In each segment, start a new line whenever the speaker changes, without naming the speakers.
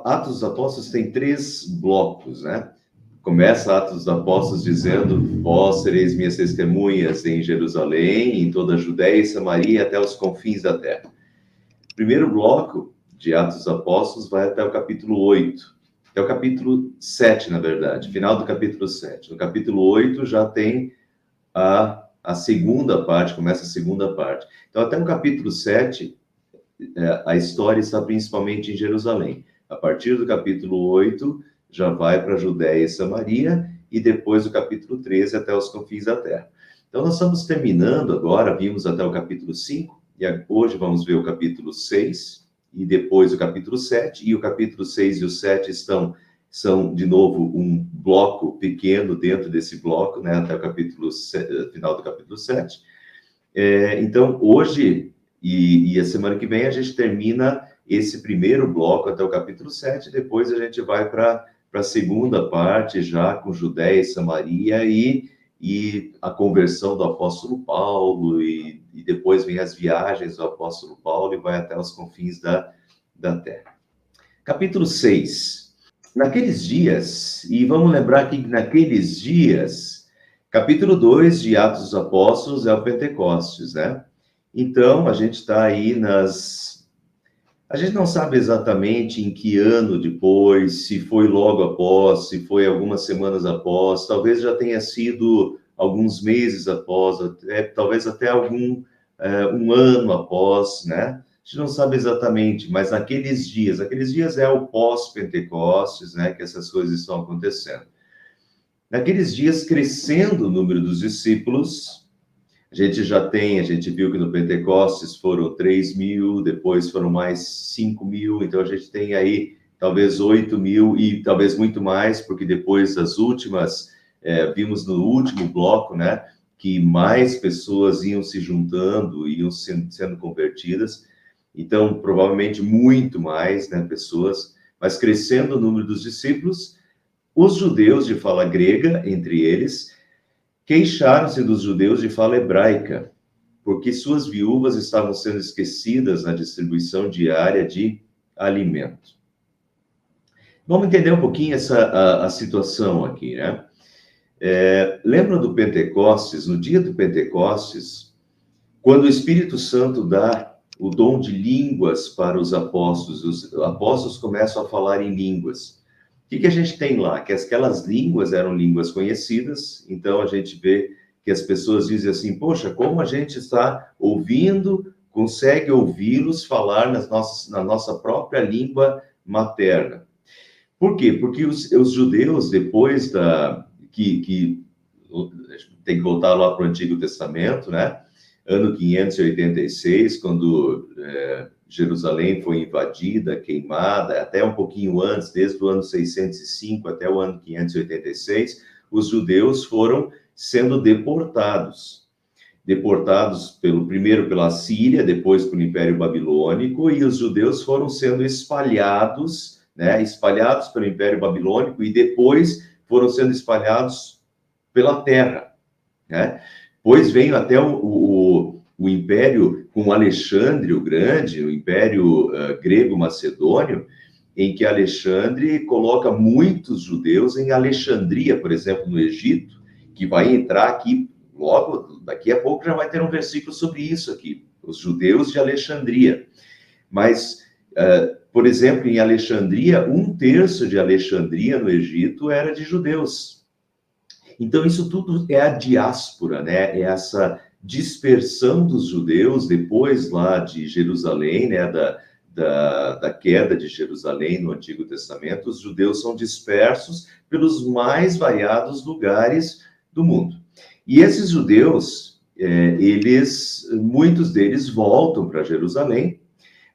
Atos dos Apóstolos tem 3 blocos, né? Começa Atos dos Apóstolos dizendo: vós sereis minhas testemunhas em Jerusalém, em toda a Judéia e Samaria, até os confins da terra. O primeiro bloco de Atos dos Apóstolos vai até o capítulo 8, até o capítulo 7, na verdade, final do capítulo 7. No capítulo 8 já tem a segunda parte, começa a segunda parte. Então, até o capítulo 7, a história está principalmente em Jerusalém. A partir do capítulo 8, já vai para a Judéia e Samaria, e depois do capítulo 13 até os confins da terra. Então, nós estamos terminando agora, vimos até o capítulo 5, e hoje vamos ver o capítulo 6, e depois o capítulo 7, e o capítulo 6 e o 7 são, de novo, um bloco pequeno dentro desse bloco, né, até o capítulo final do capítulo 7. Então, hoje e a semana que vem a gente termina esse primeiro bloco até o capítulo 7, depois a gente vai para a segunda parte, já com Judéia e Samaria, e a conversão do apóstolo Paulo, e depois vem as viagens do apóstolo Paulo, e vai até os confins da terra. Capítulo 6. Naqueles dias, e vamos lembrar que naqueles dias, capítulo 2 de Atos dos Apóstolos é o Pentecostes, né? Então, a gente está aí A gente não sabe exatamente em que ano depois, se foi logo após, se foi algumas semanas após, talvez já tenha sido alguns meses após, talvez até um ano após, né? A gente não sabe exatamente, mas aqueles dias é o pós-Pentecostes, né? Que essas coisas estão acontecendo. Naqueles dias, crescendo o número dos discípulos, a gente viu que no Pentecostes foram 3.000, depois foram mais 5.000, então a gente tem aí talvez 8.000 e talvez muito mais, porque depois das últimas, vimos no último bloco, né, que mais pessoas iam se juntando, iam sendo convertidas, então provavelmente muito mais, né, pessoas, mas crescendo o número dos discípulos, os judeus de fala grega, entre eles, queixaram-se dos judeus de fala hebraica, porque suas viúvas estavam sendo esquecidas na distribuição diária de alimento. Vamos entender um pouquinho a situação aqui, né? Lembra do Pentecostes? No dia do Pentecostes, quando o Espírito Santo dá o dom de línguas para os apóstolos começam a falar em línguas. O que a gente tem lá? Que aquelas línguas eram línguas conhecidas, então a gente vê que as pessoas dizem assim: poxa, como a gente está ouvindo, consegue ouvi-los falar na nossa própria língua materna. Por quê? Porque os judeus, depois tem que voltar lá para o Antigo Testamento, né? Ano 586, quando Jerusalém foi invadida, queimada, até um pouquinho antes, desde o ano 605 até o ano 586, os judeus foram sendo deportados primeiro pela Síria, depois pelo Império Babilônico, e os judeus foram sendo espalhados, né, espalhados pelo Império Babilônico, e depois foram sendo espalhados pela terra, né? Pois veio até o Império com Alexandre o Grande, o Império grego-macedônio, em que Alexandre coloca muitos judeus em Alexandria, por exemplo, no Egito, que vai entrar aqui, logo, daqui a pouco já vai ter um versículo sobre isso aqui, os judeus de Alexandria. Mas, por exemplo, em Alexandria, 1/3 de Alexandria, no Egito, era de judeus. Então, isso tudo é a diáspora, né? É essa dispersão dos judeus depois lá de Jerusalém, né? Da queda de Jerusalém no Antigo Testamento. Os judeus são dispersos pelos mais variados lugares do mundo. E esses judeus, muitos deles voltam para Jerusalém,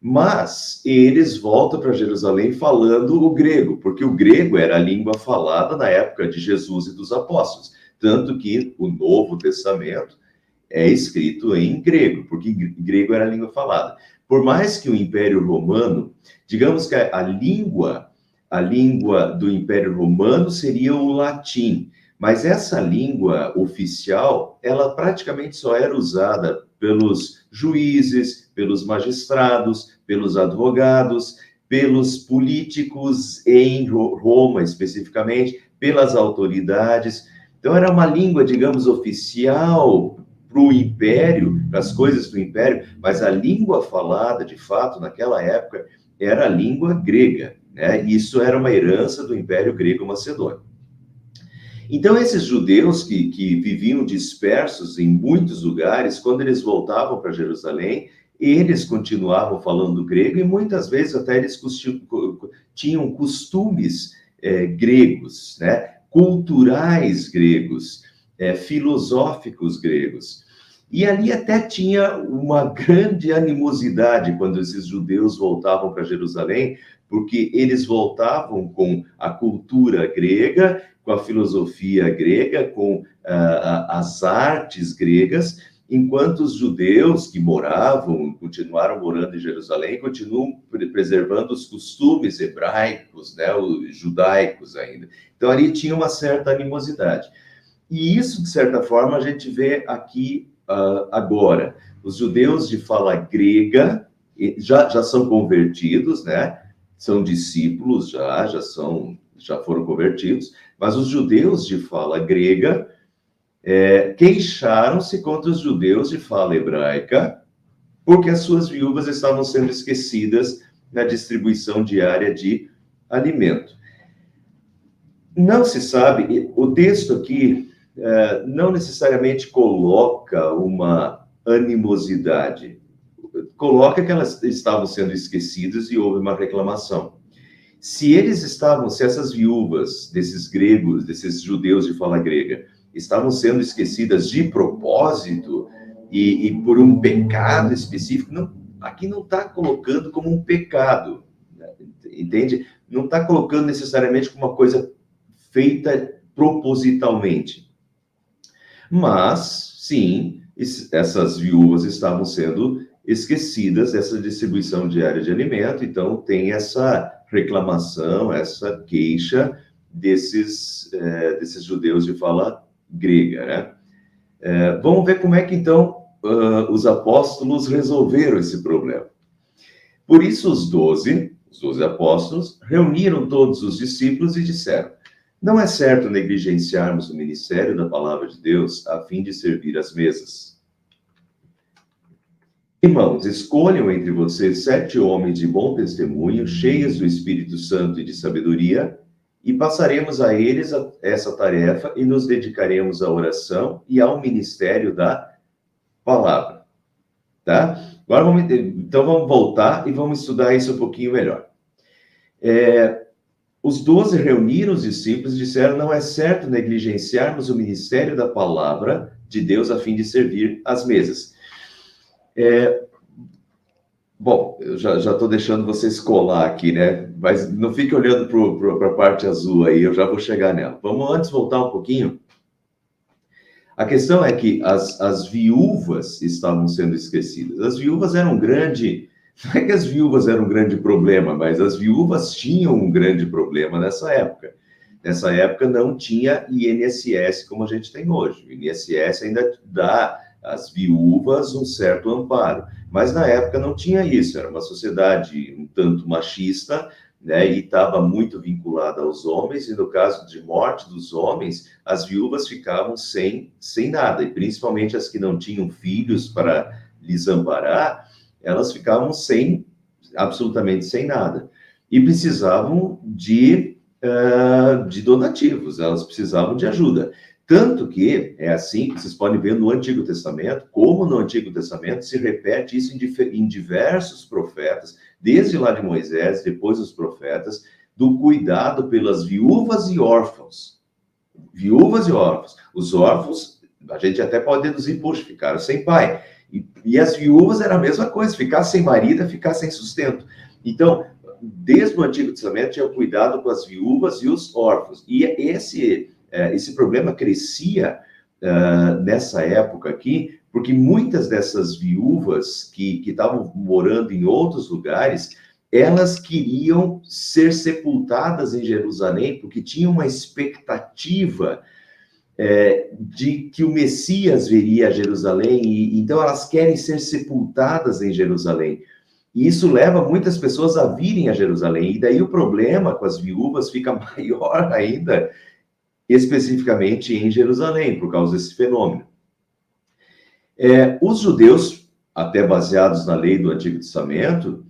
mas eles voltam para Jerusalém falando o grego, porque o grego era a língua falada na época de Jesus e dos apóstolos. Tanto que o Novo Testamento é escrito em grego, porque grego era a língua falada. Por mais que o Império Romano, digamos que a língua do Império Romano seria o latim, mas essa língua oficial, ela praticamente só era usada pelos juízes, pelos magistrados, pelos advogados, pelos políticos em Roma, especificamente, pelas autoridades. Então, era uma língua, digamos, oficial para o império, para as coisas do império, mas a língua falada, de fato, naquela época, era a língua grega, né? Isso era uma herança do Império Grego-Macedônio. Então, esses judeus que viviam dispersos em muitos lugares, quando eles voltavam para Jerusalém, eles continuavam falando grego e muitas vezes até eles tinham costumes gregos, né? Culturais gregos, filosóficos gregos. E ali até tinha uma grande animosidade quando esses judeus voltavam para Jerusalém, porque eles voltavam com a cultura grega, com a filosofia grega, com as artes gregas, enquanto os judeus que continuaram morando em Jerusalém, continuam preservando os costumes hebraicos, né, os judaicos ainda. Então, ali tinha uma certa animosidade. E isso, de certa forma, a gente vê aqui agora. Os judeus de fala grega já são convertidos, né? São discípulos já foram convertidos, mas os judeus de fala grega queixaram-se contra os judeus de fala hebraica, porque as suas viúvas estavam sendo esquecidas na distribuição diária de alimento. Não se sabe, o texto aqui não necessariamente coloca uma animosidade, coloca que elas estavam sendo esquecidas e houve uma reclamação. Se essas viúvas desses gregos, desses judeus de fala grega, estavam sendo esquecidas de propósito e por um pecado específico, aqui não está colocando como um pecado, entende? Não está colocando necessariamente como uma coisa feita propositalmente. Mas, sim, essas viúvas estavam sendo esquecidas dessa distribuição diária de alimento, então tem essa reclamação, essa queixa desses judeus de fala grega, né? Vamos ver como é que, então, os apóstolos resolveram esse problema. Por isso, os 12 apóstolos reuniram todos os discípulos e disseram: não é certo negligenciarmos o ministério da palavra de Deus a fim de servir às mesas. Irmãos, escolham entre vocês 7 homens de bom testemunho, cheios do Espírito Santo e de sabedoria, e passaremos a eles essa tarefa e nos dedicaremos à oração e ao ministério da palavra. Tá? Agora vamos voltar e vamos estudar isso um pouquinho melhor. Os 12 reuniram os discípulos e disseram: não é certo negligenciarmos o ministério da palavra de Deus a fim de servir às mesas. Bom, eu já estou deixando vocês colar aqui, né? Mas não fique olhando para a parte azul aí, eu já vou chegar nela. Vamos antes voltar um pouquinho. A questão é que as viúvas estavam sendo esquecidas. As viúvas eram um grande... Não é que as viúvas eram um grande problema, mas as viúvas tinham um grande problema nessa época. Nessa época não tinha INSS como a gente tem hoje. O INSS ainda dá às viúvas um certo amparo, mas na época não tinha isso. Era uma sociedade um tanto machista, né, e estava muito vinculada aos homens, e no caso de morte dos homens, as viúvas ficavam sem nada, e principalmente as que não tinham filhos para lhes amparar, elas ficavam absolutamente sem nada. E precisavam de donativos, elas precisavam de ajuda. Tanto que é assim que vocês podem ver no Antigo Testamento, como no Antigo Testamento se repete isso em diversos profetas, desde lá de Moisés, depois os profetas, do cuidado pelas viúvas e órfãos. Viúvas e órfãos. Os órfãos, a gente até pode deduzir, poxa, ficaram sem pai. E as viúvas era a mesma coisa, ficar sem marido é ficar sem sustento. Então, desde o Antigo Testamento tinha cuidado com as viúvas e os órfãos. E esse problema crescia nessa época aqui, porque muitas dessas viúvas que estavam morando em outros lugares, elas queriam ser sepultadas em Jerusalém, porque tinham uma expectativa de que o Messias viria a Jerusalém, e então elas querem ser sepultadas em Jerusalém. E isso leva muitas pessoas a virem a Jerusalém. E daí o problema com as viúvas fica maior ainda, especificamente em Jerusalém, por causa desse fenômeno. Os judeus, até baseados na lei do Antigo Testamento,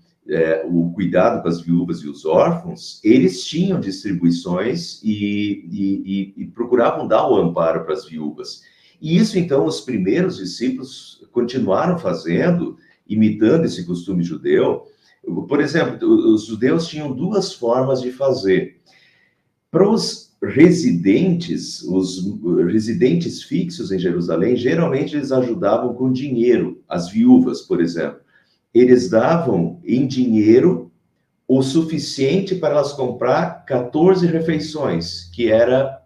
o cuidado com as viúvas e os órfãos, eles tinham distribuições e procuravam dar o amparo para as viúvas. E isso, então, os primeiros discípulos continuaram fazendo, imitando esse costume judeu. Por exemplo, os judeus tinham duas formas de fazer. Para os residentes fixos em Jerusalém, geralmente eles ajudavam com dinheiro, as viúvas, por exemplo. Eles davam em dinheiro o suficiente para elas comprar 14 refeições, que era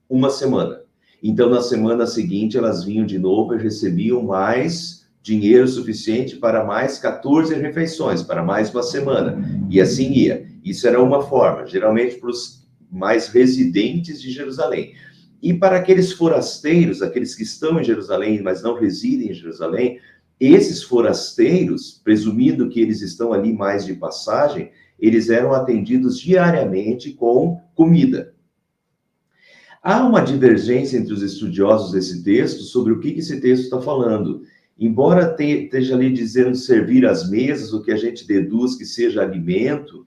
uma semana. Então, na semana seguinte, elas vinham de novo e recebiam mais dinheiro suficiente para mais 14 refeições, para mais uma semana. E assim ia. Isso era uma forma, geralmente para os mais residentes de Jerusalém. E para aqueles forasteiros, aqueles que estão em Jerusalém, mas não residem em Jerusalém, esses forasteiros, presumindo que eles estão ali mais de passagem, eles eram atendidos diariamente com comida. Há uma divergência entre os estudiosos desse texto sobre o que esse texto está falando. Embora esteja ali dizendo servir as mesas, o que a gente deduz que seja alimento,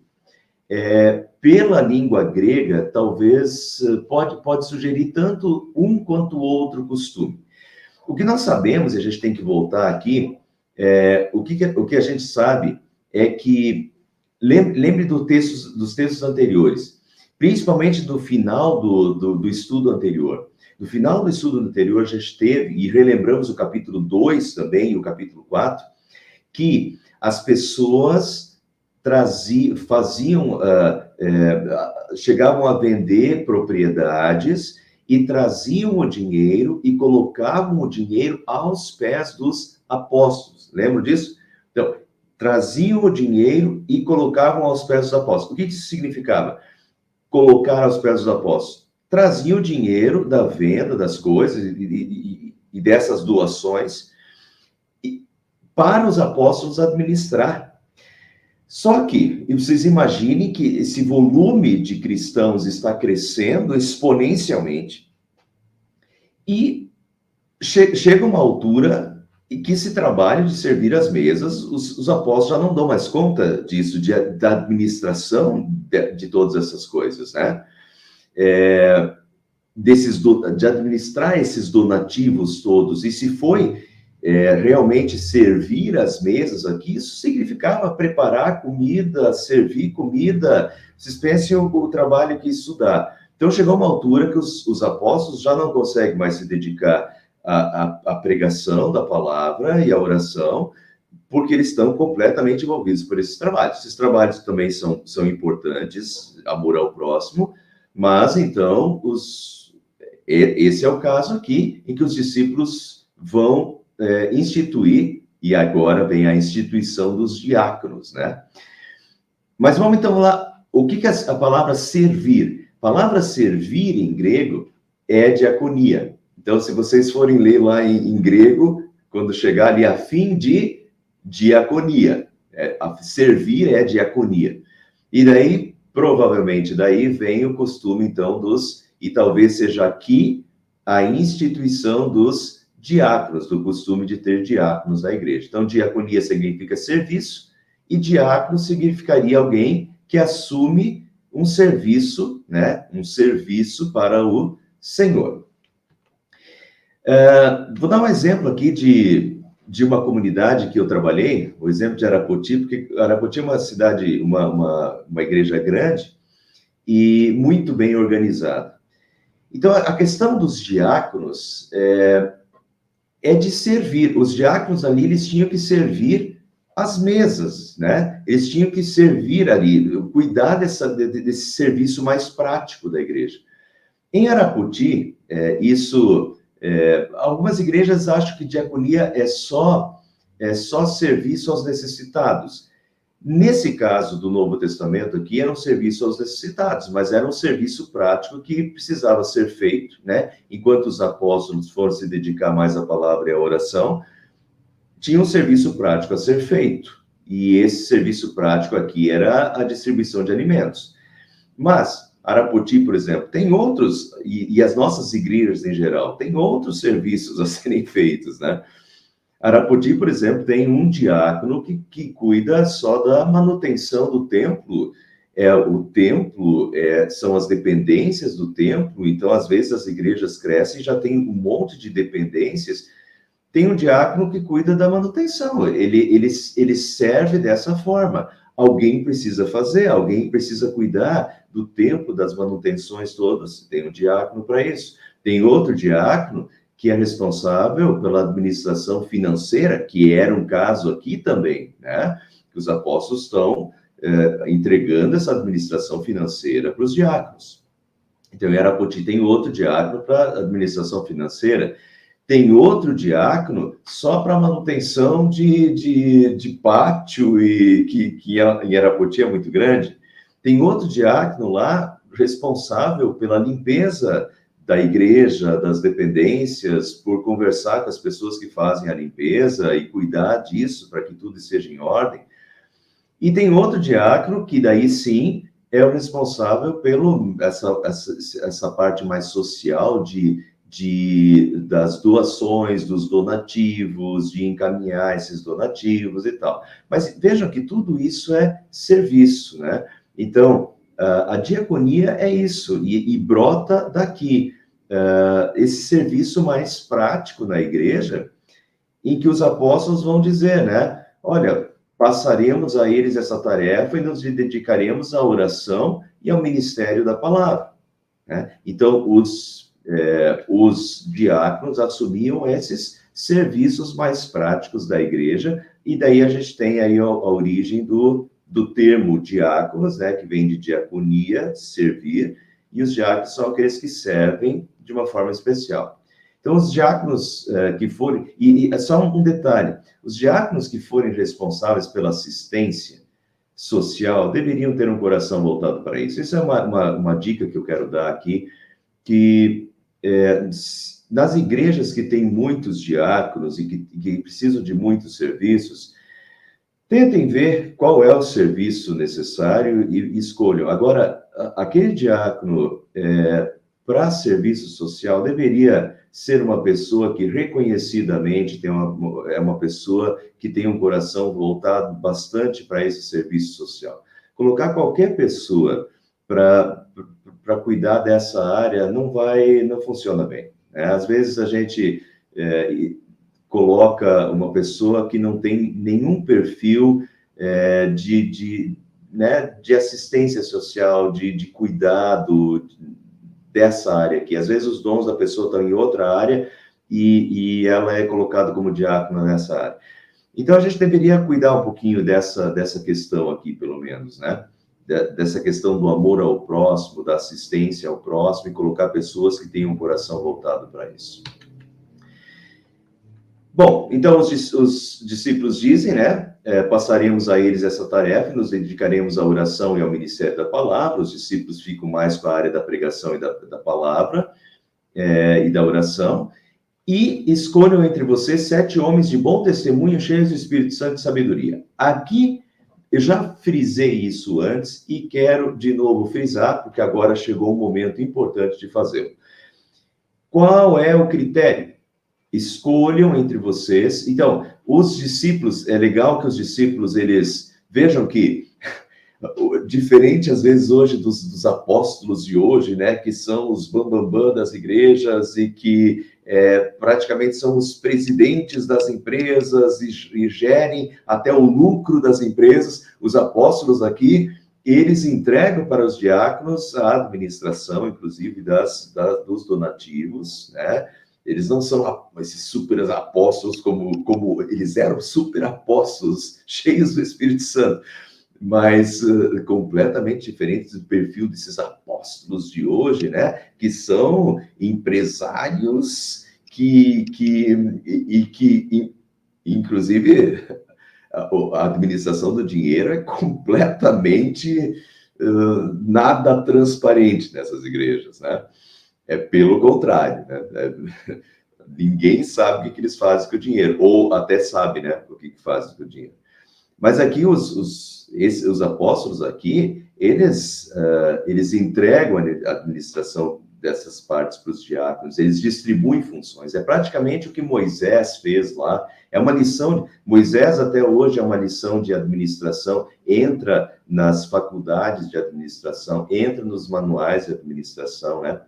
pela língua grega, talvez pode sugerir tanto um quanto o outro costume. O que nós sabemos, e a gente tem que voltar aqui, o que a gente sabe é que, lembre dos textos anteriores, principalmente do final do estudo anterior. No final do estudo anterior, a gente teve, e relembramos o capítulo 2 também, e o capítulo 4, que as pessoas chegavam a vender propriedades e traziam o dinheiro e colocavam o dinheiro aos pés dos apóstolos. Lembram disso? Então, traziam o dinheiro e colocavam aos pés dos apóstolos. O que isso significava? Colocar aos pés dos apóstolos. Traziam o dinheiro da venda das coisas e dessas doações para os apóstolos administrar. Só que, vocês imaginem que esse volume de cristãos está crescendo exponencialmente e chega uma altura em que esse trabalho de servir as mesas, os apóstolos já não dão mais conta disso, da administração de todas essas coisas, né? De administrar esses donativos todos. E se foi realmente servir as mesas aqui, isso significava preparar comida, servir comida. Vocês pensem o trabalho que isso dá. Então, chegou uma altura que os apóstolos já não conseguem mais se dedicar à pregação da palavra e à oração, porque eles estão completamente envolvidos por esses trabalhos. Esses trabalhos também são importantes, amor ao próximo, mas, então, esse é o caso aqui, em que os discípulos vão instituir, e agora vem a instituição dos diáconos, né? Mas vamos então lá, o que a palavra servir? A palavra servir em grego é diaconia. Então, se vocês forem ler lá em grego, quando chegar ali a fim de diaconia, servir é diaconia. E daí, provavelmente, daí vem o costume, então, e talvez seja aqui a instituição dos diáconos, do costume de ter diáconos na igreja. Então, diaconia significa serviço, e diácono significaria alguém que assume um serviço, né? Um serviço para o Senhor. Vou dar um exemplo aqui de uma comunidade que eu trabalhei, o exemplo de Arapoti, porque Arapoti é uma cidade, uma igreja grande e muito bem organizada. Então, a questão dos diáconos é de servir. Os diáconos ali, eles tinham que servir as mesas, né? Eles tinham que servir ali, cuidar desse serviço mais prático da igreja. Em Arapoti, algumas igrejas acham que diaconia é só serviço aos necessitados. Nesse caso do Novo Testamento aqui, era um serviço aos necessitados, mas era um serviço prático que precisava ser feito, né? Enquanto os apóstolos foram se dedicar mais à palavra e à oração, tinha um serviço prático a ser feito. E esse serviço prático aqui era a distribuição de alimentos. Mas Arapoti, por exemplo, tem outros, e as nossas igrejas em geral, tem outros serviços a serem feitos, né? Arapoti, por exemplo, tem um diácono que cuida só da manutenção do templo. O templo são as dependências do templo, então, às vezes, as igrejas crescem e já tem um monte de dependências. Tem um diácono que cuida da manutenção, ele serve dessa forma. Alguém precisa fazer, alguém precisa cuidar do templo, das manutenções todas, tem um diácono para isso. Tem outro diácono que é responsável pela administração financeira, que era um caso aqui também, né? Que os apóstolos estão entregando essa administração financeira para os diáconos. Então, em Arapoti tem outro diácono para administração financeira, tem outro diácono só para manutenção de pátio, e que em Arapoti é muito grande. Tem outro diácono lá responsável pela limpeza da igreja, das dependências, por conversar com as pessoas que fazem a limpeza e cuidar disso para que tudo esteja em ordem. E tem outro diácono que daí sim é o responsável pelo essa parte mais social das doações, dos donativos, de encaminhar esses donativos e tal. Mas vejam que tudo isso é serviço, né? Então, a diaconia é isso, e brota daqui, esse serviço mais prático na igreja, em que os apóstolos vão dizer, né? Olha, passaremos a eles essa tarefa e nos dedicaremos à oração e ao ministério da palavra, né? Então, os diáconos assumiam esses serviços mais práticos da igreja, e daí a gente tem aí a origem do termo diáconos, né, que vem de diaconia, servir, e os diáconos são aqueles que servem de uma forma especial. Então, os diáconos que forem... E só um detalhe, os diáconos que forem responsáveis pela assistência social deveriam ter um coração voltado para isso. Isso é uma dica que eu quero dar aqui, que nas igrejas que têm muitos diáconos e que precisam de muitos serviços, tentem ver qual é o serviço necessário e escolham. Agora, aquele diácono para serviço social deveria ser uma pessoa que reconhecidamente é uma pessoa que tem um coração voltado bastante para esse serviço social. Colocar qualquer pessoa para cuidar dessa área não funciona bem, né? Às vezes a gente coloca uma pessoa que não tem nenhum perfil de assistência social, de cuidado dessa área aqui. Às vezes os dons da pessoa estão em outra área e ela é colocada como diácono nessa área. Então a gente deveria cuidar um pouquinho dessa questão aqui, pelo menos, né? Dessa questão do amor ao próximo, da assistência ao próximo, e colocar pessoas que tenham um coração voltado para isso. Bom, então os discípulos dizem, né? Passaremos a eles essa tarefa e nos dedicaremos à oração e ao ministério da palavra. Os discípulos ficam mais com a área da pregação e da palavra e da oração. E escolham entre vocês 7 homens de bom testemunho, cheios do Espírito Santo e sabedoria. Aqui, eu já frisei isso antes e quero de novo frisar, porque agora chegou um momento importante de fazê-lo. Qual é o critério? Escolham entre vocês. Então, os discípulos, é legal que os discípulos, eles vejam que, diferente às vezes hoje dos apóstolos de hoje, né, que são os bambambam das igrejas e que praticamente são os presidentes das empresas e gerem até o lucro das empresas, os apóstolos aqui, eles entregam para os diáconos a administração, inclusive dos donativos, né? Eles não são esses super apóstolos como eles eram super apóstolos, cheios do Espírito Santo, mas completamente diferentes do perfil desses apóstolos de hoje, né? Que são empresários que inclusive, a administração do dinheiro é completamente nada transparente nessas igrejas, né? Pelo contrário, né? Ninguém sabe o que eles fazem com o dinheiro, ou até sabe, né, o que fazem com o dinheiro. Mas aqui os apóstolos aqui, eles entregam a administração dessas partes para os diáconos, eles distribuem funções. É praticamente o que Moisés fez lá. É uma lição, Moisés até hoje é uma lição de administração, entra nas faculdades de administração, entra nos manuais de administração, né?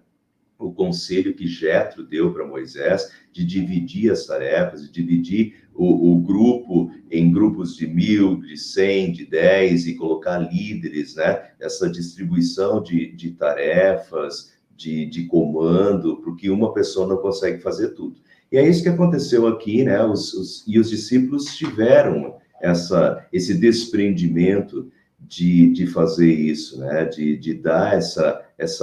O conselho que Jetro deu para Moisés de dividir as tarefas, de dividir o grupo em grupos de 1.000, de 100, de 10 e colocar líderes, né? Essa distribuição de tarefas, de comando, porque uma pessoa não consegue fazer tudo. E é isso que aconteceu aqui, né? Os discípulos tiveram esse desprendimento de fazer isso, né? De dar esses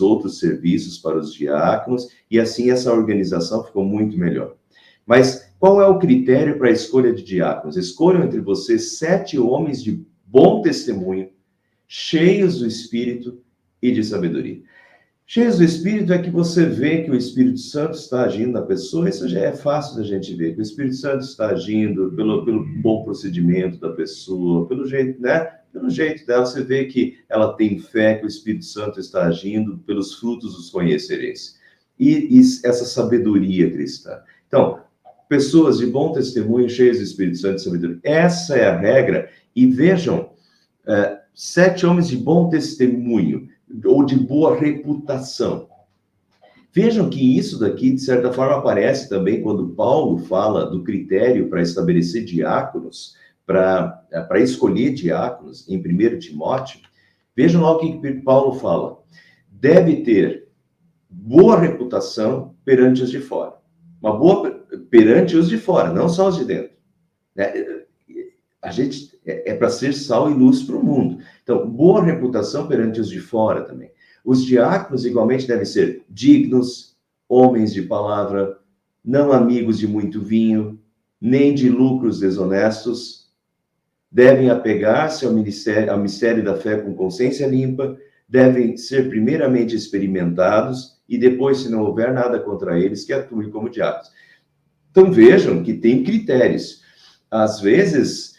outros serviços para os diáconos, e assim essa organização ficou muito melhor. Mas qual é o critério para a escolha de diáconos? Escolham entre vocês 7 homens de bom testemunho, cheios do Espírito e de sabedoria. Cheios do Espírito é que você vê que o Espírito Santo está agindo na pessoa, isso já é fácil da gente ver, que o Espírito Santo está agindo pelo bom procedimento da pessoa, pelo jeito, né? Pelo jeito dela, você vê que ela tem fé, que o Espírito Santo está agindo, pelos frutos os conhecereis. E essa sabedoria cristã. Então, pessoas de bom testemunho, cheias do Espírito Santo e sabedoria. Essa é a regra. E vejam, 7 homens de bom testemunho, ou de boa reputação. Vejam que isso daqui, de certa forma, aparece também quando Paulo fala do critério para estabelecer diáconos, para escolher diáconos, em 1 Timóteo. Vejam lá o que Paulo fala. Deve ter boa reputação perante os de fora. Uma boa perante os de fora, não só os de dentro. A gente é para ser sal e luz para o mundo. Então, boa reputação perante os de fora também. Os diáconos, igualmente, devem ser dignos, homens de palavra, não amigos de muito vinho, nem de lucros desonestos. Devem apegar-se ao mistério da fé com consciência limpa, devem ser primeiramente experimentados e depois, se não houver nada contra eles, que atuem como diáconos. Então, vejam que tem critérios. Às vezes...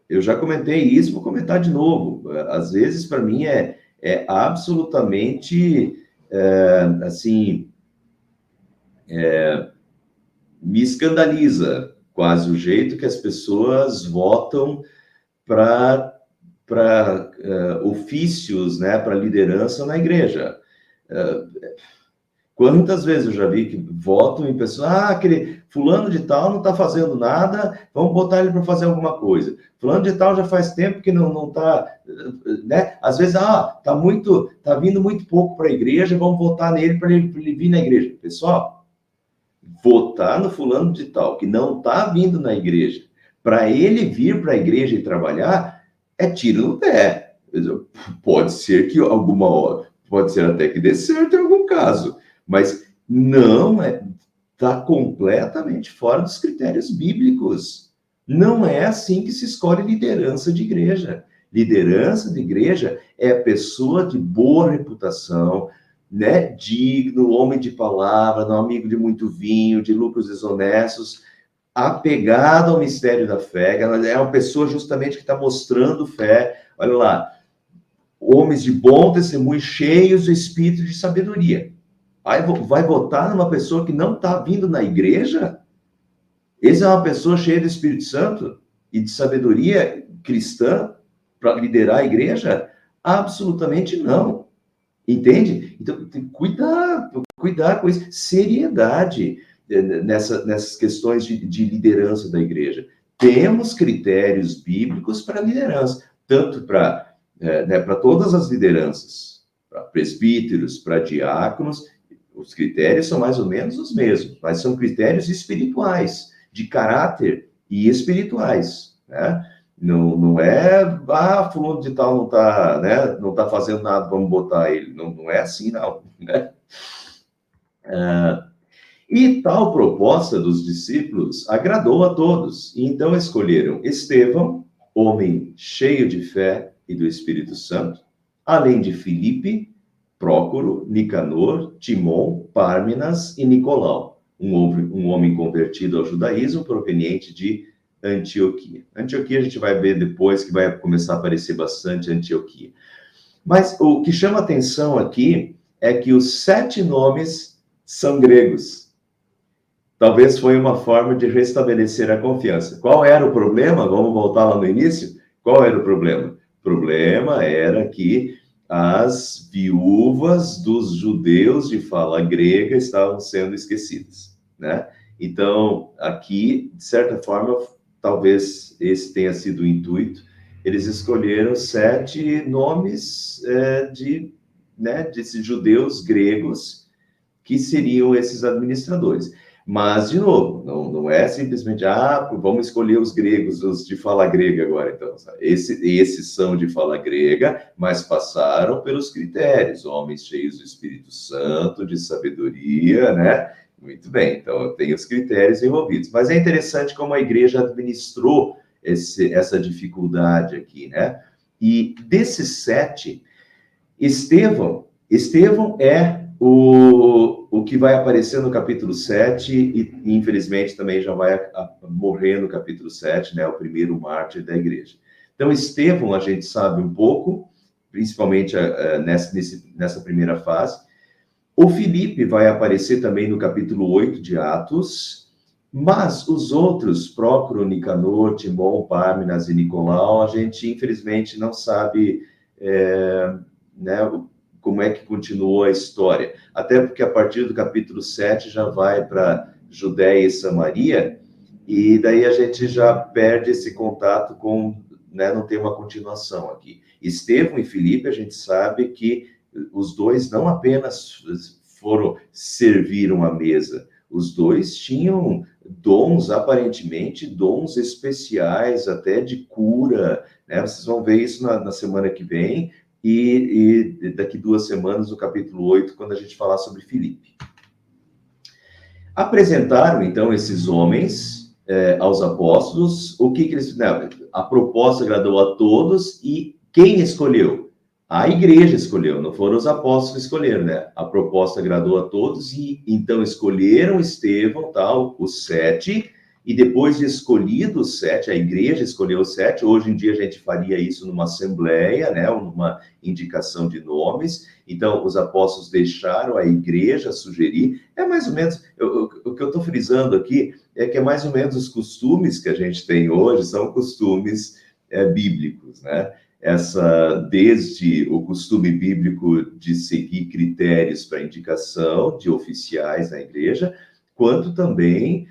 eu já comentei isso, vou comentar de novo. Às vezes, para mim, é absolutamente, me escandaliza quase o jeito que as pessoas votam para ofícios, né, para liderança na igreja. Quantas vezes eu já vi que votam em pessoas, aquele fulano de tal não está fazendo nada, vamos botar ele para fazer alguma coisa. Fulano de tal já faz tempo que não está, né? Às vezes, tá vindo muito pouco para a igreja, vamos votar nele para ele vir na igreja. Pessoal, votar no fulano de tal que não está vindo na igreja, para ele vir para a igreja e trabalhar, é tiro no pé. Pode ser que alguma hora, pode ser até que dê certo em algum caso, mas não está completamente fora dos critérios bíblicos. Não é assim que se escolhe liderança de igreja. Liderança de igreja é pessoa de boa reputação, né? Digno, homem de palavra, não amigo de muito vinho, de lucros desonestos, apegado ao mistério da fé. Ela é uma pessoa justamente que está mostrando fé. Olha lá, homens de bom testemunho, cheios do espírito de sabedoria. Vai votar numa pessoa que não está vindo na igreja? Essa é uma pessoa cheia do Espírito Santo e de sabedoria cristã para liderar a igreja? Absolutamente não. Entende? Então, tem que cuidar com isso. Seriedade nessas questões de liderança da igreja. Temos critérios bíblicos para liderança, tanto para todas as lideranças, para presbíteros, para diáconos. Os critérios são mais ou menos os mesmos, mas são critérios espirituais, de caráter e espirituais, né? Não é, fulano de tal não está, né, não tá fazendo nada, vamos botar ele. Não é assim, não. Né? E tal proposta dos discípulos agradou a todos, e então escolheram Estevão, homem cheio de fé e do Espírito Santo, além de Filipe, Prócoro, Nicanor, Timon, Pármenas e Nicolau, um homem convertido ao judaísmo proveniente de Antioquia. Antioquia a gente vai ver depois que vai começar a aparecer bastante Antioquia. Mas o que chama atenção aqui é que os 7 nomes são gregos. Talvez foi uma forma de restabelecer a confiança. Qual era o problema? Vamos voltar lá no início? Qual era o problema? O problema era que as viúvas dos judeus de fala grega estavam sendo esquecidas, né? Então, aqui, de certa forma, talvez esse tenha sido o intuito. Eles escolheram 7 nomes desses judeus gregos que seriam esses administradores. Mas, de novo, não é simplesmente, vamos escolher os gregos, os de fala grega agora, então. Esses são de fala grega, mas passaram pelos critérios, homens cheios do Espírito Santo, de sabedoria, né? Muito bem, então tem os critérios envolvidos. Mas é interessante como a igreja administrou essa dificuldade aqui, né? E desses 7, Estevão é o que vai aparecer no capítulo 7 e, infelizmente, também já vai morrer no capítulo 7, né? O primeiro mártir da igreja. Então, Estevão, a gente sabe um pouco, principalmente nessa primeira fase. O Filipe vai aparecer também no capítulo 8 de Atos, mas os outros, Prócoro, Nicanor, Timon, Pármenas e Nicolau, a gente, infelizmente, não sabe né, como é que continuou a história. Até porque a partir do capítulo 7 já vai para Judéia e Samaria, e daí a gente já perde esse contato com, né, não tem uma continuação aqui. Estevão e Filipe, a gente sabe que os dois não apenas serviram à mesa, os dois tinham dons, aparentemente, dons especiais, até de cura, né? Vocês vão ver isso na semana que vem, e daqui 2 semanas, no capítulo 8, quando a gente falar sobre Filipe. Apresentaram, então, esses homens aos apóstolos. O que eles fizeram? A proposta agradou a todos, e quem escolheu? A igreja escolheu, não foram os apóstolos que escolheram, né? A proposta agradou a todos, e então escolheram Estevão, os 7, e depois de escolhidos os 7, a igreja escolheu os 7. Hoje em dia a gente faria isso numa assembleia, né? Numa indicação de nomes. Então, os apóstolos deixaram a igreja sugerir. É mais ou menos, o que eu estou frisando aqui é que é mais ou menos os costumes que a gente tem hoje, são costumes bíblicos, né? Desde o costume bíblico de seguir critérios para indicação de oficiais na igreja, quanto também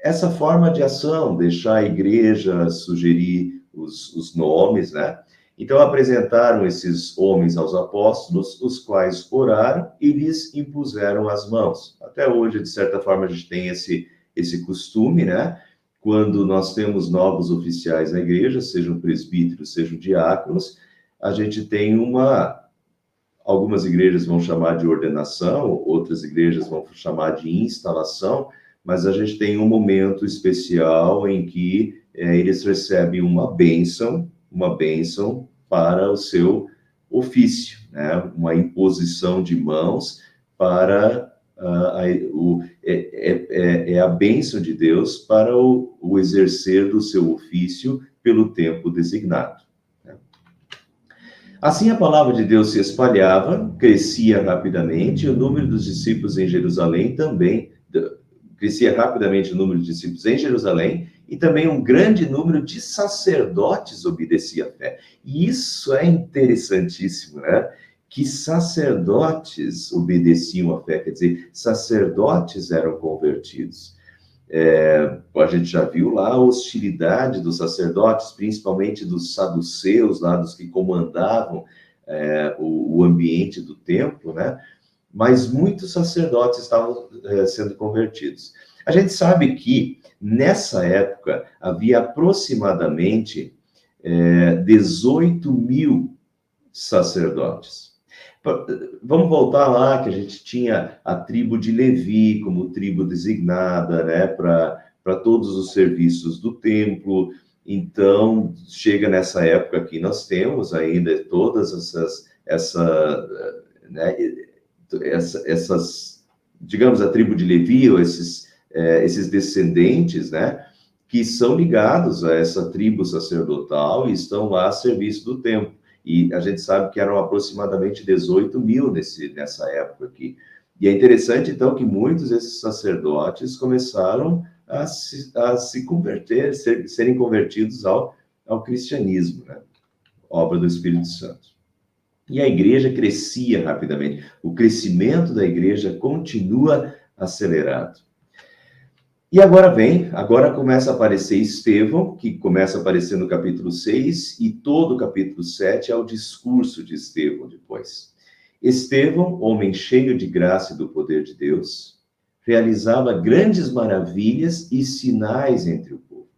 essa forma de ação, deixar a igreja sugerir os nomes, né? Então, apresentaram esses homens aos apóstolos, os quais oraram e lhes impuseram as mãos. Até hoje, de certa forma, a gente tem esse costume, né? Quando nós temos novos oficiais na igreja, sejam presbíteros, sejam diáconos, a gente tem algumas igrejas vão chamar de ordenação, outras igrejas vão chamar de instalação, mas a gente tem um momento especial em que eles recebem uma bênção para o seu ofício, né? Uma imposição de mãos para a bênção de Deus para o exercer do seu ofício pelo tempo designado. Assim, a palavra de Deus se espalhava, crescia rapidamente, o número dos discípulos em Jerusalém também crescia rapidamente o número de discípulos em Jerusalém, e também um grande número de sacerdotes obedecia à fé. E isso é interessantíssimo, né? Que sacerdotes obedeciam à fé, quer dizer, sacerdotes eram convertidos. A gente já viu lá a hostilidade dos sacerdotes, principalmente dos saduceus, lá dos que comandavam o ambiente do templo, né? Mas muitos sacerdotes estavam sendo convertidos. A gente sabe que, nessa época, havia aproximadamente 18 mil sacerdotes. Vamos voltar lá, que a gente tinha a tribo de Levi como tribo designada, né, para todos os serviços do templo. Então, chega nessa época que nós temos ainda todas essas digamos, a tribo de Levi, ou esses descendentes, né, que são ligados a essa tribo sacerdotal e estão lá a serviço do templo. E a gente sabe que eram aproximadamente 18 mil nessa época aqui. E é interessante, então, que muitos desses sacerdotes começaram a se converter, serem convertidos ao cristianismo, né? Obra do Espírito Santo. E a igreja crescia rapidamente. O crescimento da igreja continua acelerado. E agora começa a aparecer Estevão, que começa a aparecer no capítulo 6, e todo o capítulo 7 é o discurso de Estevão depois. Estevão, homem cheio de graça e do poder de Deus, realizava grandes maravilhas e sinais entre o povo,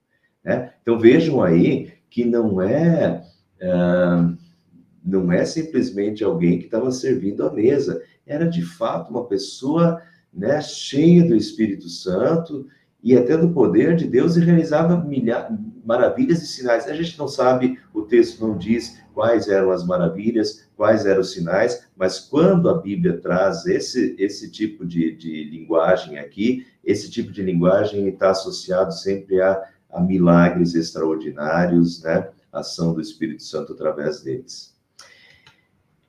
né? Então vejam aí que não é simplesmente alguém que estava servindo à mesa, era de fato uma pessoa, né, cheia do Espírito Santo e até do poder de Deus, e realizava maravilhas e sinais. A gente não sabe, o texto não diz quais eram as maravilhas, quais eram os sinais, mas quando a Bíblia traz esse tipo de linguagem aqui, esse tipo de linguagem está associado sempre a milagres extraordinários, né? A ação do Espírito Santo através deles.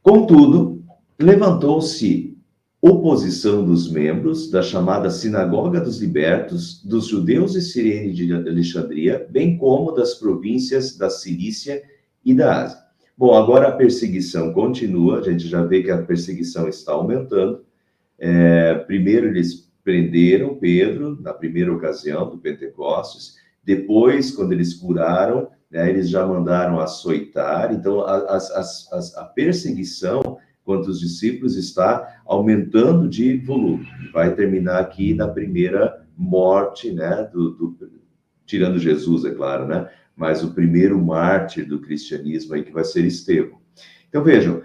Contudo, levantou-se oposição dos membros da chamada Sinagoga dos Libertos, dos judeus de Cirene e de Alexandria, bem como das províncias da Cilícia e da Ásia. Bom, agora a perseguição continua, a gente já vê que a perseguição está aumentando. Primeiro eles prenderam Pedro, na primeira ocasião do Pentecostes, depois, quando eles curaram, né, eles já mandaram açoitar. Então, a perseguição contra os discípulos está aumentando de volume. Vai terminar aqui na primeira morte, né, tirando Jesus, é claro, né, mas o primeiro mártir do cristianismo aí, que vai ser Estevão. Então, vejam,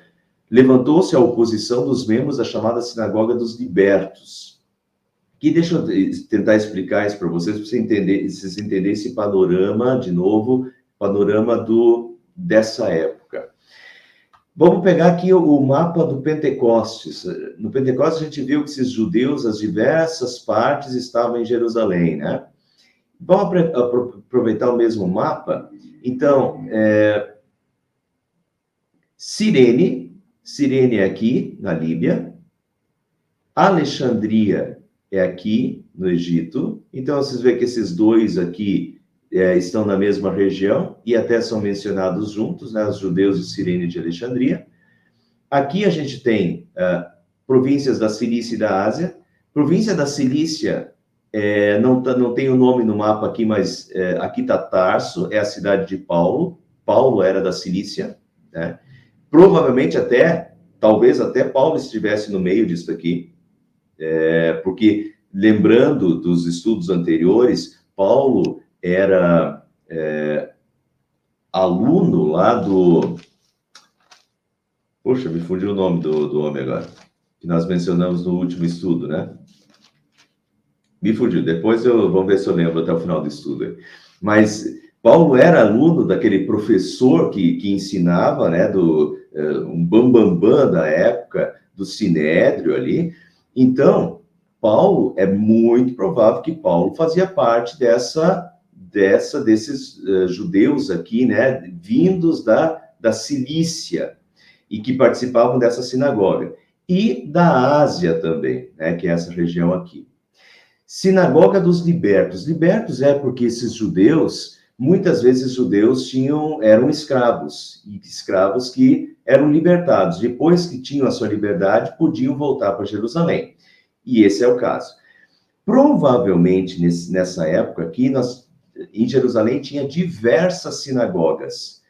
levantou-se a oposição dos membros da chamada Sinagoga dos Libertos. Que deixa eu tentar explicar isso para vocês entenderem esse panorama, de novo, panorama dessa época. Vamos pegar aqui o mapa do Pentecostes. No Pentecostes a gente viu que esses judeus, as diversas partes, estavam em Jerusalém, né? Vamos aproveitar o mesmo mapa. Então, Cirene é aqui, na Líbia. Alexandria é aqui, no Egito. Então, vocês veem que esses dois aqui estão na mesma região e até são mencionados juntos, né, os judeus de Cirene e de Alexandria. Aqui a gente tem províncias da Cilícia e da Ásia. Província da Cilícia, não tem o nome no mapa aqui, mas aqui está Tarso, é a cidade de Paulo. Paulo era da Cilícia, né? Provavelmente talvez até Paulo estivesse no meio disso aqui, porque, lembrando dos estudos anteriores, Paulo era aluno lá do... Poxa, me fugiu o nome do homem agora, que nós mencionamos no último estudo, né? Me fugiu, depois vamos ver se eu lembro até o final do estudo. Mas Paulo era aluno daquele professor que ensinava, né, um bambambam da época, do Sinédrio ali. Então, Paulo, é muito provável que Paulo fazia parte desses judeus aqui, né, vindos da Cilícia, e que participavam dessa sinagoga. E da Ásia também, né, que é essa região aqui. Sinagoga dos Libertos. Libertos porque esses judeus, muitas vezes judeus eram escravos, e escravos que eram libertados. Depois que tinham a sua liberdade, podiam voltar para Jerusalém. E esse é o caso. Provavelmente, nessa época aqui, em Jerusalém tinha diversas sinagogas.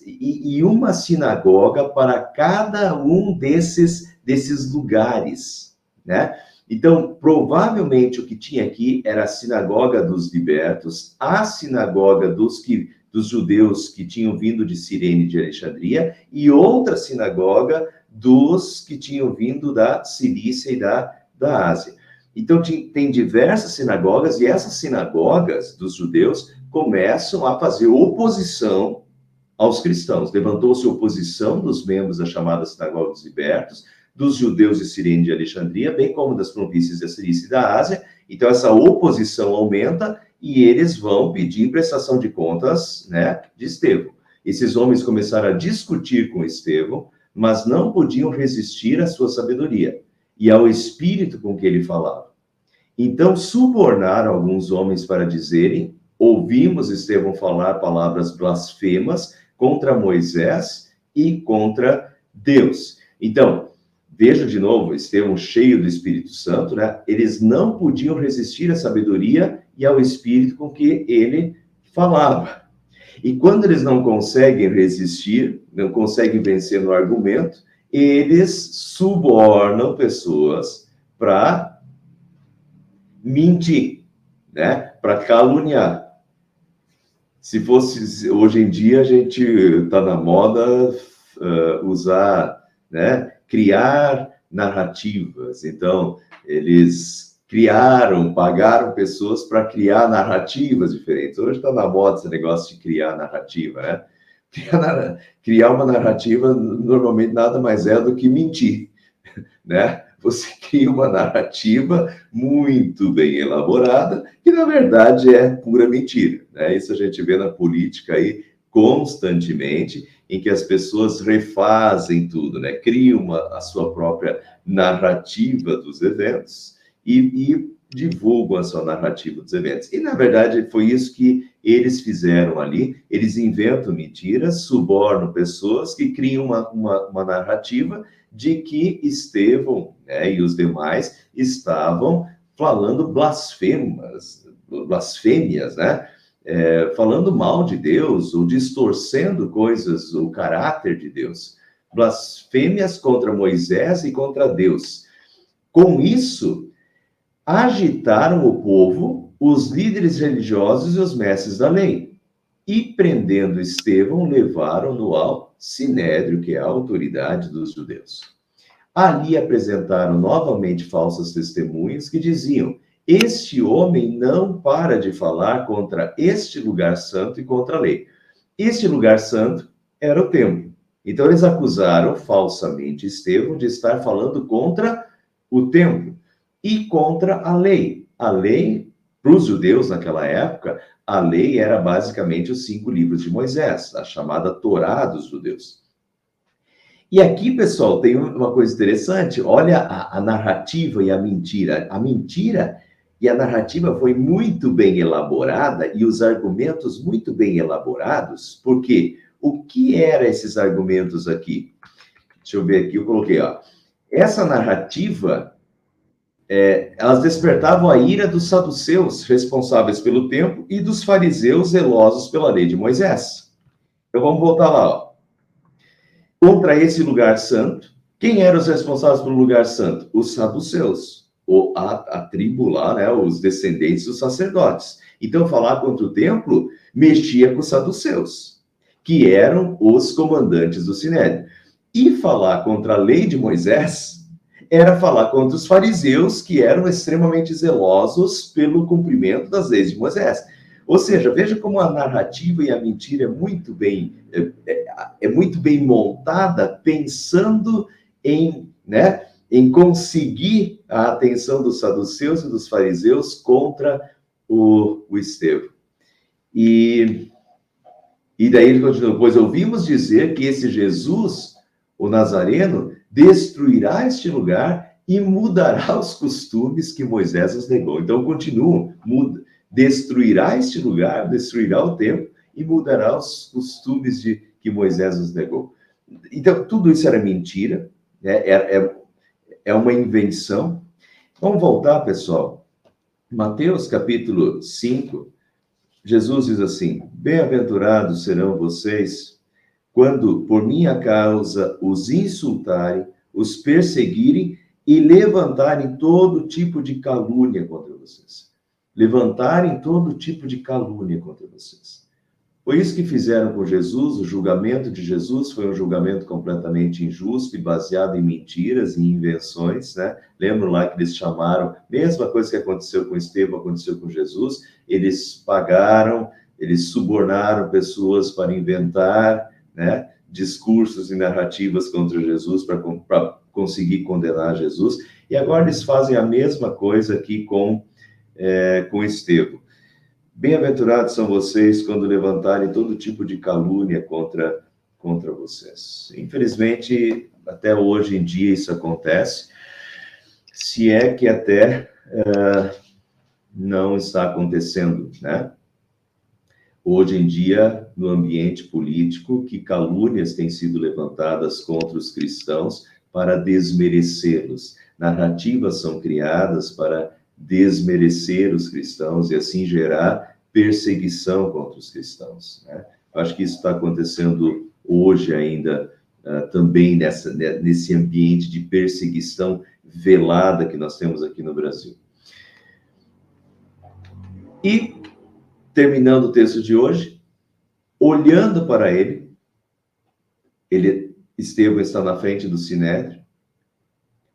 E uma sinagoga para cada um desses lugares, né? Então, provavelmente o que tinha aqui era a sinagoga dos libertos, a sinagoga dos judeus que tinham vindo de Cirene e de Alexandria, e outra sinagoga dos que tinham vindo da Cilícia e da Ásia. Então, tem diversas sinagogas, e essas sinagogas dos judeus começam a fazer oposição aos cristãos. Levantou-se oposição dos membros da chamada Sinagoga dos Libertos, dos judeus de Cirene e de Alexandria, bem como das províncias da Cilícia e da Ásia. Então, essa oposição aumenta e eles vão pedir prestação de contas, né, de Estevão. Esses homens começaram a discutir com Estevão, mas não podiam resistir à sua sabedoria e ao espírito com que ele falava. Então, subornaram alguns homens para dizerem: ouvimos Estevão falar palavras blasfemas contra Moisés e contra Deus. Então, veja de novo, Estevão cheio do Espírito Santo, né? Eles não podiam resistir à sabedoria e ao espírito com que ele falava. E quando eles não conseguem resistir, não conseguem vencer no argumento, eles subornam pessoas para mentir, né? Para caluniar. Se fosse hoje em dia, a gente está na moda usar, né? Criar narrativas. Então, eles pagaram pessoas para criar narrativas diferentes. Hoje está na moda esse negócio de criar narrativa, né? Criar uma narrativa normalmente nada mais é do que mentir, né? Você cria uma narrativa muito bem elaborada, que na verdade é pura mentira, né? Isso a gente vê na política aí constantemente, em que as pessoas refazem tudo, né? Criam a sua própria narrativa dos eventos e divulgam a sua narrativa dos eventos. E, na verdade, foi isso que eles fizeram ali. Eles inventam mentiras, subornam pessoas que criam uma narrativa de que Estevão, né, e os demais estavam falando blasfêmias, né? Falando mal de Deus, ou distorcendo coisas, o caráter de Deus. Blasfêmias contra Moisés e contra Deus. Com isso, agitaram o povo, os líderes religiosos e os mestres da lei. E, prendendo Estevão, levaram-no ao Sinédrio, que é a autoridade dos judeus. Ali apresentaram novamente falsas testemunhas que diziam: este homem não para de falar contra este lugar santo e contra a lei. Este lugar santo era o templo. Então, eles acusaram falsamente Estevão de estar falando contra o templo e contra a lei. A lei, para os judeus naquela época, a lei era basicamente os 5 livros de Moisés, a chamada Torá dos judeus. E aqui, pessoal, tem uma coisa interessante. Olha a narrativa e a mentira. A mentira e a narrativa foi muito bem elaborada e os argumentos muito bem elaborados, porque o que eram esses argumentos aqui? Deixa eu ver aqui, eu coloquei, ó. Essa narrativa, elas despertavam a ira dos saduceus, responsáveis pelo templo, e dos fariseus, zelosos pela lei de Moisés. Então, vamos voltar lá, ó. Contra esse lugar santo, quem eram os responsáveis pelo lugar santo? Os saduceus, ou a tribo lá, né, os descendentes dos sacerdotes. Então, falar contra o templo mexia com os saduceus, que eram os comandantes do Sinédrio. E falar contra a lei de Moisés era falar contra os fariseus, que eram extremamente zelosos pelo cumprimento das leis de Moisés. Ou seja, veja como a narrativa e a mentira é muito bem montada, pensando em, né, em conseguir a atenção dos saduceus e dos fariseus contra o Estevão. E daí ele continua: pois ouvimos dizer que esse Jesus, o Nazareno, destruirá este lugar e mudará os costumes que Moisés nos negou. Então, continua, destruirá este lugar, destruirá o templo e mudará os costumes que Moisés nos negou. Então, tudo isso era mentira, né? É uma invenção. Vamos voltar, pessoal. Mateus, capítulo 5, Jesus diz assim: bem-aventurados serão vocês quando, por minha causa, os insultarem, os perseguirem e levantarem todo tipo de calúnia contra vocês. Levantarem todo tipo de calúnia contra vocês. Foi isso que fizeram com Jesus. O julgamento de Jesus foi um julgamento completamente injusto e baseado em mentiras e invenções, né? Lembram lá que eles chamaram, mesma coisa que aconteceu com Estevão, aconteceu com Jesus, eles pagaram, eles subornaram pessoas para inventar, né, discursos e narrativas contra Jesus, para conseguir condenar Jesus. E agora eles fazem a mesma coisa aqui com Estevão. Bem-aventurados são vocês quando levantarem todo tipo de calúnia contra vocês. Infelizmente, até hoje em dia isso acontece, se é que até não está acontecendo, né? Hoje em dia, no ambiente político, que calúnias têm sido levantadas contra os cristãos para desmerecê-los. Narrativas são criadas para desmerecer os cristãos e assim gerar perseguição contra os cristãos, né? Acho que isso está acontecendo hoje ainda, também nesse ambiente de perseguição velada que nós temos aqui no Brasil. E, terminando o texto de hoje, olhando para ele, Estevão está na frente do Sinédrio.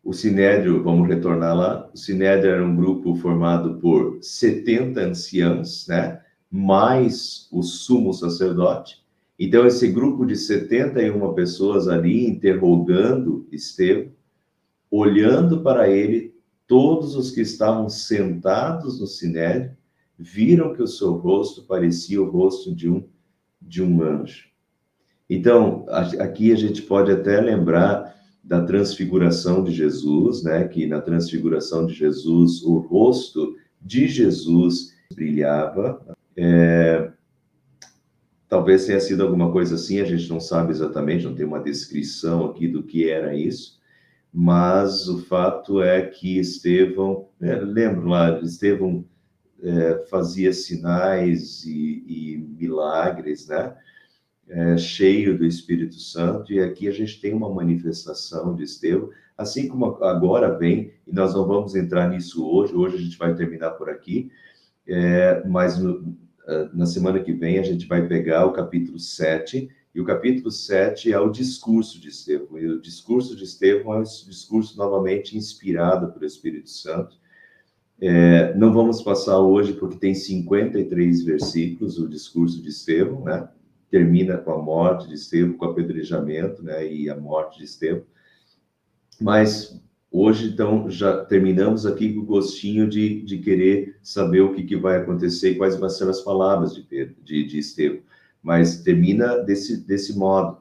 O Sinédrio, vamos retornar lá, o Sinédrio era um grupo formado por 70 anciãos, né? Mais o sumo sacerdote. Então, esse grupo de 71 pessoas ali interrogando Estevão, olhando para ele, todos os que estavam sentados no Sinédrio viram que o seu rosto parecia o rosto de um anjo. Então, aqui a gente pode até lembrar da transfiguração de Jesus, né? Que na transfiguração de Jesus, o rosto de Jesus brilhava. Talvez tenha sido alguma coisa assim, a gente não sabe exatamente, não tem uma descrição aqui do que era isso, mas o fato é que Estevão, lembro lá, Estevão fazia sinais e milagres, né? Cheio do Espírito Santo, e aqui a gente tem uma manifestação de Estevão, assim como agora vem, e nós não vamos entrar nisso hoje a gente vai terminar por aqui, mas na semana que vem a gente vai pegar o capítulo 7, e o capítulo 7 é o discurso de Estevão, e o discurso de Estevão é um discurso novamente inspirado pelo Espírito Santo. Não vamos passar hoje, porque tem 53 versículos, o discurso de Estevão, né? Termina com a morte de Estevão, com o apedrejamento, né? E a morte de Estevão. Mas hoje, então, já terminamos aqui com o gostinho de querer saber o que vai acontecer e quais vão ser as palavras de Estevão. Mas termina desse modo,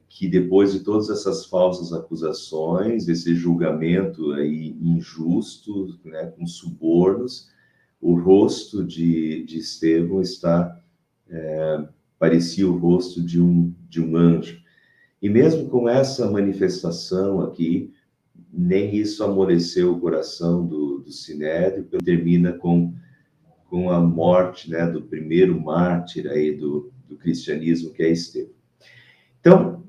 que depois de todas essas falsas acusações, esse julgamento aí injusto, né, com subornos, o rosto de Estevão parecia o rosto de um anjo. E mesmo com essa manifestação aqui, nem isso amoleceu o coração do Sinédrio, que termina com a morte, né, do primeiro mártir aí do cristianismo, que é Estevão. Então,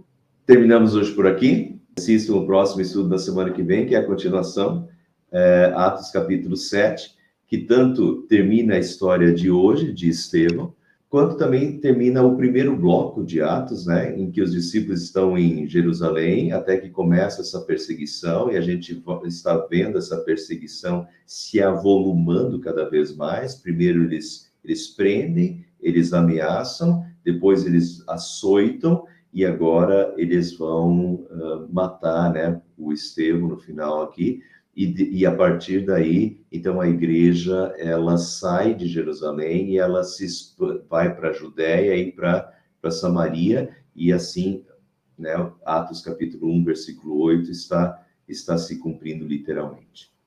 terminamos hoje por aqui. Assistam o próximo estudo da semana que vem, que é a continuação, Atos capítulo 7, que tanto termina a história de hoje, de Estevão, quanto também termina o primeiro bloco de Atos, né, em que os discípulos estão em Jerusalém, até que começa essa perseguição, e a gente está vendo essa perseguição se avolumando cada vez mais. Primeiro eles prendem, eles ameaçam, depois eles açoitam, e agora eles vão matar, né, o Estevão no final aqui, e a partir daí, então a igreja, ela sai de Jerusalém e ela vai para a Judéia e para Samaria, e assim, né, Atos capítulo 1, versículo 8, está se cumprindo literalmente.